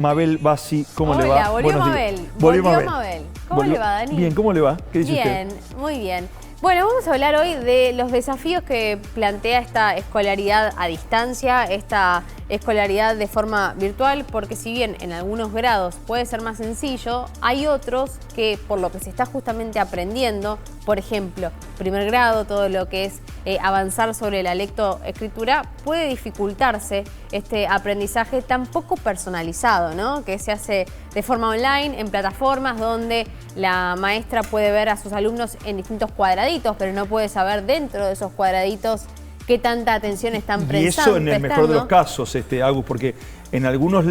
Mabel Bassi, ¿cómo le va? Hola, volvió Mabel. Volvió Mabel. ¿Cómo le va, Dani? Bien, ¿cómo le va? ¿Qué dice usted? Bien, muy bien. Bueno, vamos a hablar hoy de los desafíos que plantea esta escolaridad a distancia, esta escolaridad de forma virtual, porque si bien en algunos grados puede ser más sencillo, hay otros que por lo que se está justamente aprendiendo, por ejemplo, primer grado, todo lo que es avanzar sobre la lectoescritura, puede dificultarse este aprendizaje tan poco personalizado, ¿no? Que se hace de forma online, en plataformas donde la maestra puede ver a sus alumnos en distintos cuadraditos, pero no puede saber dentro de esos cuadraditos qué tanta atención están prestando. Y eso en el mejor de los casos, Agus, porque en algunos,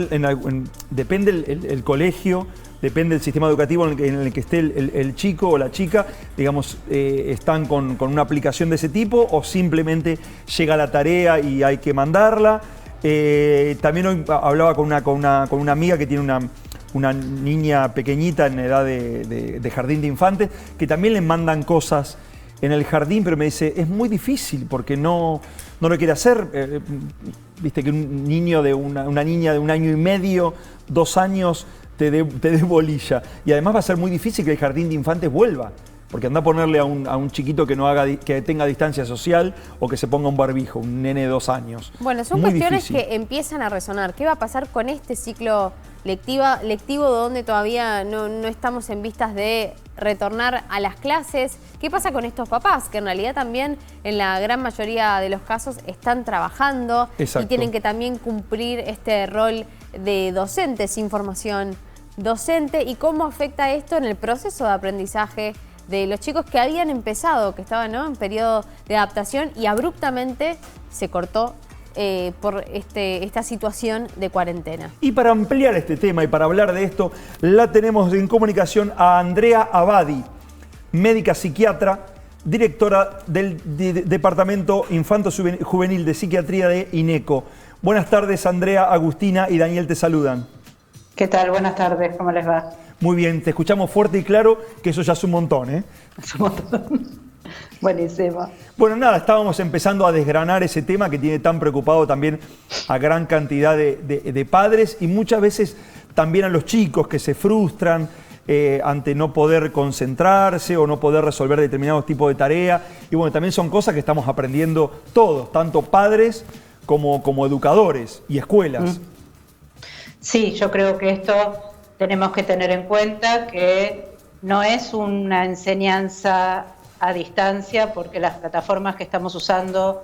depende el colegio, depende del sistema educativo en el que esté el chico o la chica, digamos, están con una aplicación de ese tipo o simplemente llega la tarea y hay que mandarla. También hoy hablaba con una amiga que tiene una niña pequeñita en edad de jardín de infantes, que también le mandan cosas en el jardín, pero me dice, es muy difícil porque no lo quiere hacer. Viste que un niño una niña de 1 año y medio, 2 años, te dé bolilla. Y además va a ser muy difícil que el jardín de infantes vuelva, porque anda a ponerle a un chiquito que tenga distancia social o que se ponga un barbijo, un nene de 2 años. Bueno, son muy cuestiones difícil. que empiezan a resonar. ¿Qué va a pasar con este ciclo lectivo donde todavía no estamos en vistas de retornar a las clases? ¿Qué pasa con estos papás que en realidad también en la gran mayoría de los casos están trabajando? Exacto. Y tienen que también cumplir este rol de docentes, información docente? ¿Y cómo afecta esto en el proceso de aprendizaje de los chicos que habían empezado, que estaban, ¿no?, en periodo de adaptación y abruptamente se cortó por esta situación de cuarentena? Y para ampliar este tema y para hablar de esto, la tenemos en comunicación a Andrea Abadi, médica psiquiatra, directora del Departamento Infanto-Juvenil de Psiquiatría de INECO. Buenas tardes, Andrea, Agustina y Daniel te saludan. ¿Qué tal? Buenas tardes, ¿cómo les va? Muy bien, te escuchamos fuerte y claro, que eso ya es un montón, ¿eh? Es un montón. Buenísimo. Bueno, nada, estábamos empezando a desgranar ese tema que tiene tan preocupado también a gran cantidad de padres y muchas veces también a los chicos que se frustran ante no poder concentrarse o no poder resolver determinados tipos de tarea. Y bueno, también son cosas que estamos aprendiendo todos, tanto padres como educadores y escuelas. Sí, yo creo que esto tenemos que tener en cuenta que no es una enseñanza a distancia, porque las plataformas que estamos usando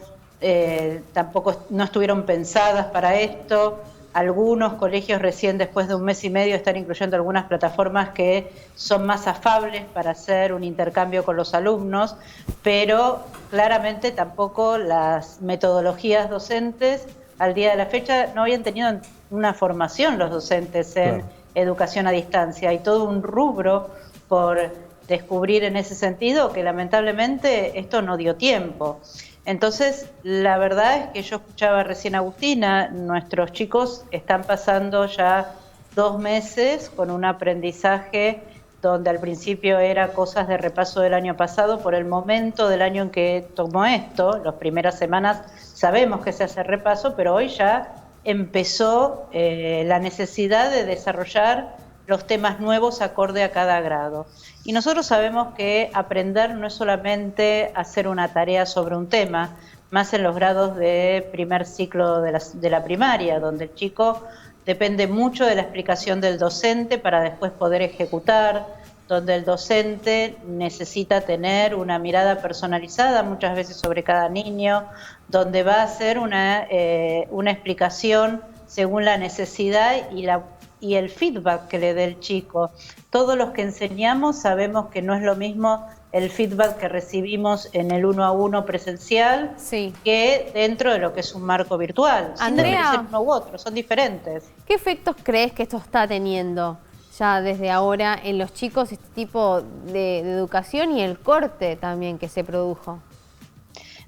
tampoco no estuvieron pensadas para esto. Algunos colegios recién después de 1 mes y medio están incluyendo algunas plataformas que son más afables para hacer un intercambio con los alumnos, pero claramente tampoco las metodologías docentes al día de la fecha no habían tenido una formación los docentes en educación a distancia. Hay todo un rubro por descubrir en ese sentido que lamentablemente esto no dio tiempo. Entonces, la verdad es que yo escuchaba recién a Agustina, nuestros chicos están pasando ya 2 meses con un aprendizaje donde al principio era cosas de repaso del año pasado, por el momento del año en que tomó esto, las primeras semanas sabemos que se hace repaso, pero hoy ya empezó la necesidad de desarrollar los temas nuevos acorde a cada grado. Y nosotros sabemos que aprender no es solamente hacer una tarea sobre un tema, más en los grados de primer ciclo de la primaria, donde el chico depende mucho de la explicación del docente para después poder ejecutar, donde el docente necesita tener una mirada personalizada muchas veces sobre cada niño, donde va a hacer una explicación según la necesidad y el feedback que le dé el chico. Todos los que enseñamos sabemos que no es lo mismo el feedback que recibimos en el 1 a 1 presencial que dentro de lo que es un marco virtual. Andrea, sin uno u otro, son diferentes. ¿Qué efectos crees que esto está teniendo ya desde ahora en los chicos, este tipo de educación y el corte también que se produjo?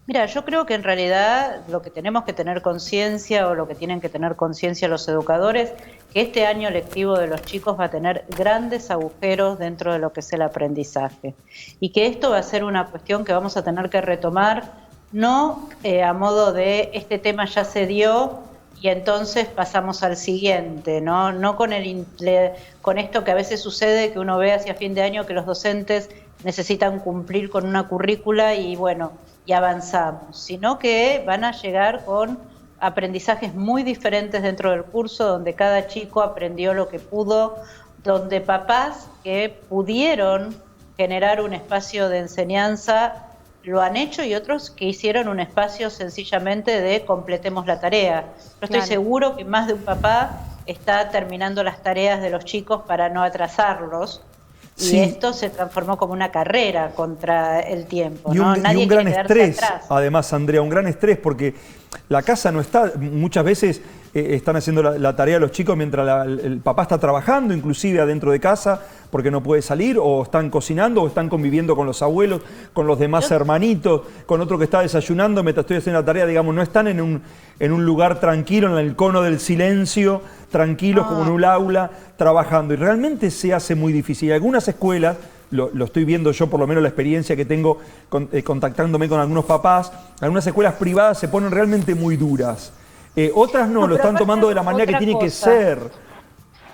Mira, yo creo que en realidad lo que tenemos que tener conciencia o lo que tienen que tener conciencia los educadores, que este año lectivo de los chicos va a tener grandes agujeros dentro de lo que es el aprendizaje y que esto va a ser una cuestión que vamos a tener que retomar, no a modo de este tema ya se dio, y entonces pasamos al siguiente, ¿no? No con esto que a veces sucede, que uno ve hacia fin de año que los docentes necesitan cumplir con una currícula y bueno, y avanzamos, sino que van a llegar con aprendizajes muy diferentes dentro del curso, donde cada chico aprendió lo que pudo, donde papás que pudieron generar un espacio de enseñanza lo han hecho y otros que hicieron un espacio sencillamente de completemos la tarea. Yo estoy seguro que más de un papá está terminando las tareas de los chicos para no atrasarlos. Y esto se transformó como una carrera contra el tiempo. Y un gran estrés, además, Andrea, un gran estrés, porque la casa no está, muchas veces están haciendo la tarea los chicos mientras el papá está trabajando, inclusive adentro de casa, porque no puede salir, o están cocinando, o están conviviendo con los abuelos, con los demás hermanitos, con otro que está desayunando mientras estoy haciendo la tarea, digamos, no están en un lugar tranquilo, en el cono del silencio, tranquilos como en un aula, trabajando. Y realmente se hace muy difícil. Algunas escuelas, lo estoy viendo yo, por lo menos la experiencia que tengo contactándome con algunos papás, algunas escuelas privadas se ponen realmente muy duras. Otras no, lo están tomando de la manera que tiene que ser.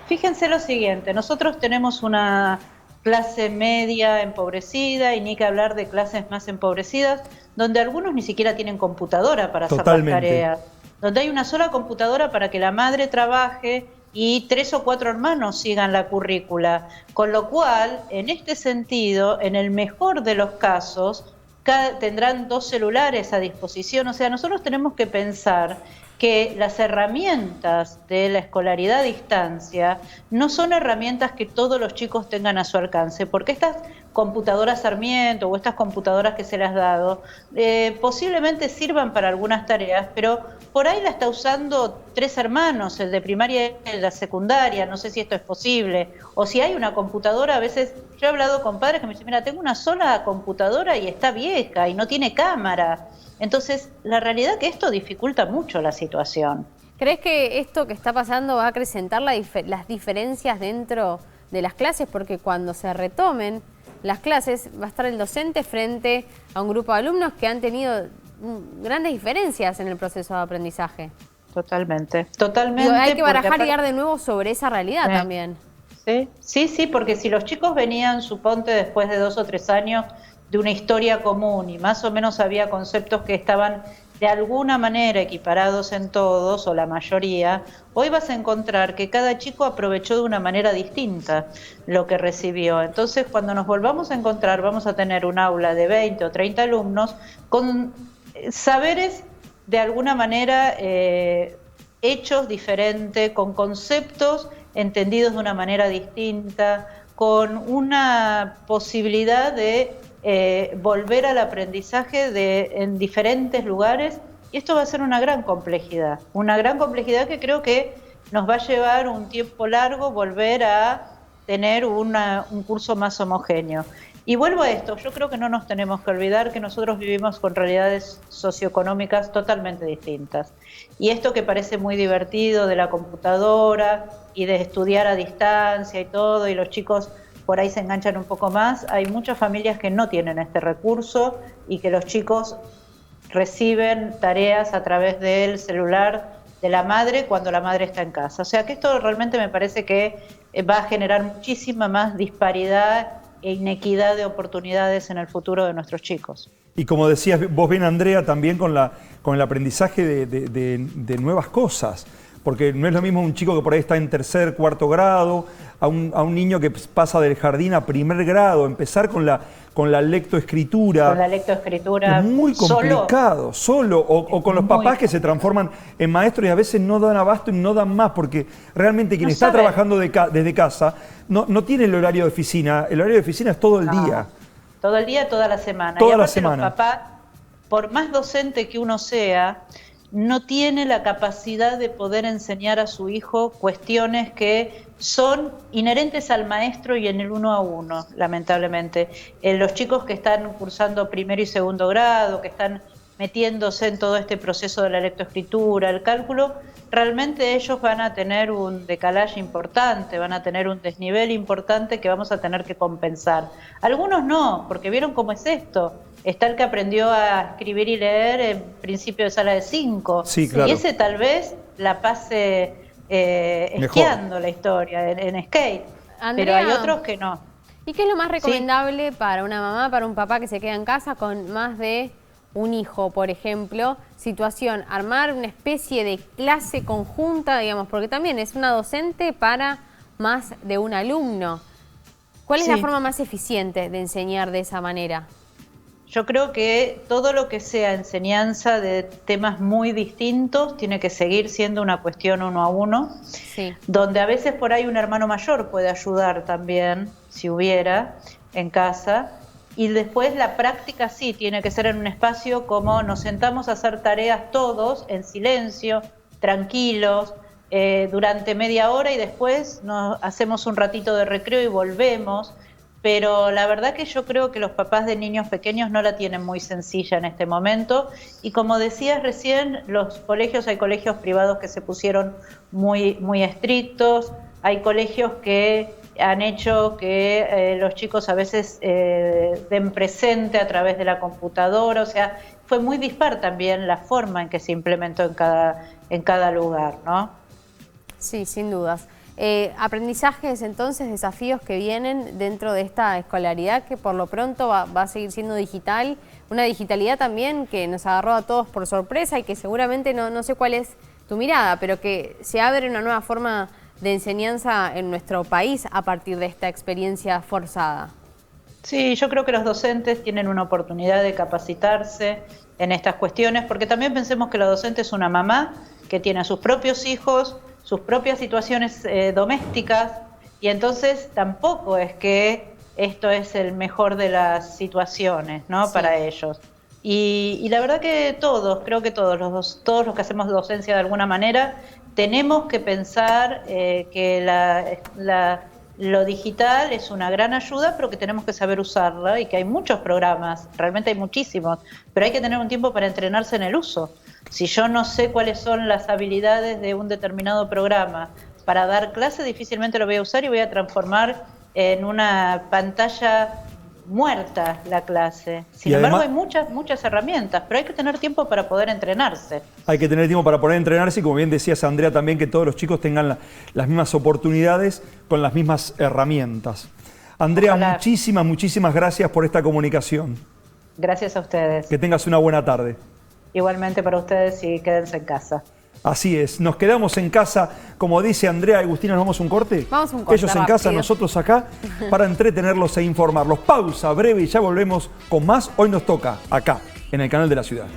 Fíjense lo siguiente, nosotros tenemos una clase media empobrecida y ni que hablar de clases más empobrecidas, donde algunos ni siquiera tienen computadora para hacer las tareas, donde hay una sola computadora para que la madre trabaje y 3 o 4 hermanos sigan la currícula. Con lo cual, en este sentido, en el mejor de los casos, tendrán 2 celulares a disposición. O sea, nosotros tenemos que pensar que las herramientas de la escolaridad a distancia no son herramientas que todos los chicos tengan a su alcance, porque estas computadoras Sarmiento o estas computadoras que se les ha dado posiblemente sirvan para algunas tareas, pero por ahí la está usando 3 hermanos, el de primaria y el de secundaria, no sé si esto es posible, o si hay una computadora, a veces yo he hablado con padres que me dicen, mira, tengo una sola computadora y está vieja y no tiene cámara. Entonces, la realidad es que esto dificulta mucho la situación. ¿Crees que esto que está pasando va a acrecentar las diferencias dentro de las clases? Porque cuando se retomen las clases va a estar el docente frente a un grupo de alumnos que han tenido grandes diferencias en el proceso de aprendizaje. Totalmente, totalmente. Digo, hay que barajar y dar de nuevo sobre esa realidad también. Sí, porque si los chicos venían, suponte, después de 2 o 3 años de una historia común y más o menos había conceptos que estaban de alguna manera equiparados en todos o la mayoría, hoy vas a encontrar que cada chico aprovechó de una manera distinta lo que recibió. Entonces, cuando nos volvamos a encontrar, vamos a tener un aula de 20 o 30 alumnos con saberes de alguna manera hechos diferentes, con conceptos entendidos de una manera distinta, con una posibilidad de volver al aprendizaje en diferentes lugares, y esto va a ser una gran complejidad que creo que nos va a llevar un tiempo largo volver a tener un curso más homogéneo. Y vuelvo a esto, yo creo que no nos tenemos que olvidar que nosotros vivimos con realidades socioeconómicas totalmente distintas. Y esto que parece muy divertido de la computadora y de estudiar a distancia y todo, y los chicos por ahí se enganchan un poco más, hay muchas familias que no tienen este recurso y que los chicos reciben tareas a través del celular de la madre cuando la madre está en casa. O sea que esto realmente me parece que va a generar muchísima más disparidad e inequidad de oportunidades en el futuro de nuestros chicos. Y como decías vos bien, Andrea, también con el aprendizaje de nuevas cosas. Porque no es lo mismo un chico que por ahí está en 3er, 4 grado, a un niño que pasa del jardín a 1er grado, empezar con la lectoescritura. Con la lectoescritura. Es muy complicado, solo o con los papás que se transforman en maestros y a veces no dan abasto y no dan más, porque realmente quien está trabajando desde casa no tiene el horario de oficina. El horario de oficina es todo el día. Todo el día, toda la semana. Toda la semana. Los papás, por más docente que uno sea, no tiene la capacidad de poder enseñar a su hijo cuestiones que son inherentes al maestro y en el 1 a 1, lamentablemente. Los chicos que están cursando 1er y 2º grado, que están metiéndose en todo este proceso de la lectoescritura, el cálculo, realmente ellos van a tener un decalaje importante, van a tener un desnivel importante que vamos a tener que compensar. Algunos no, porque vieron cómo es esto. Está el que aprendió a escribir y leer en principio de sala de 5. Sí, claro. Y ese tal vez la pase esquiando la historia, en skate. Andrea, pero hay otros que no. ¿Y qué es lo más recomendable para una mamá, para un papá que se queda en casa con más de un hijo, por ejemplo? Situación, armar una especie de clase conjunta, digamos, porque también es una docente para más de un alumno. ¿Cuál es la forma más eficiente de enseñar de esa manera? Yo creo que todo lo que sea enseñanza de temas muy distintos tiene que seguir siendo una cuestión 1 a 1, donde a veces por ahí un hermano mayor puede ayudar también, si hubiera, en casa. Y después la práctica sí tiene que ser en un espacio como nos sentamos a hacer tareas todos en silencio, tranquilos, durante media hora y después nos hacemos un ratito de recreo y volvemos. Pero la verdad que yo creo que los papás de niños pequeños no la tienen muy sencilla en este momento. Y como decías recién, hay colegios privados que se pusieron muy, muy estrictos, hay colegios que han hecho que los chicos a veces den presente a través de la computadora, o sea, fue muy dispar también la forma en que se implementó en cada lugar, ¿no? Sí, sin dudas. Aprendizajes, entonces, desafíos que vienen dentro de esta escolaridad que por lo pronto va a seguir siendo digital, una digitalidad también que nos agarró a todos por sorpresa y que seguramente no sé cuál es tu mirada, pero que se abre una nueva forma de enseñanza en nuestro país a partir de esta experiencia forzada. Sí, yo creo que los docentes tienen una oportunidad de capacitarse en estas cuestiones, porque también pensemos que la docente es una mamá que tiene a sus propios hijos, sus propias situaciones domésticas, y entonces tampoco es que esto es el mejor de las situaciones, ¿no? Para ellos. Y la verdad que creo que todos los que hacemos docencia de alguna manera, tenemos que pensar que lo digital es una gran ayuda, pero que tenemos que saber usarla y que hay muchos programas, realmente hay muchísimos, pero hay que tener un tiempo para entrenarse en el uso. Si yo no sé cuáles son las habilidades de un determinado programa para dar clase, difícilmente lo voy a usar y voy a transformar en una pantalla muerta la clase. Sin embargo, hay muchas herramientas, pero hay que tener tiempo para poder entrenarse. Hay que tener tiempo para poder entrenarse y, como bien decías, Andrea, también que todos los chicos tengan las mismas oportunidades con las mismas herramientas. Andrea, muchísimas gracias por esta comunicación. Gracias a ustedes. Que tengas una buena tarde. Igualmente para ustedes y quédense en casa. Así es, nos quedamos en casa, como dice Andrea. Agustina, ¿nos vamos a un corte? Vamos a un corte. Ellos en casa, nosotros acá, para entretenerlos e informarlos. Pausa breve y ya volvemos con más. Hoy nos toca acá, en el canal de la ciudad.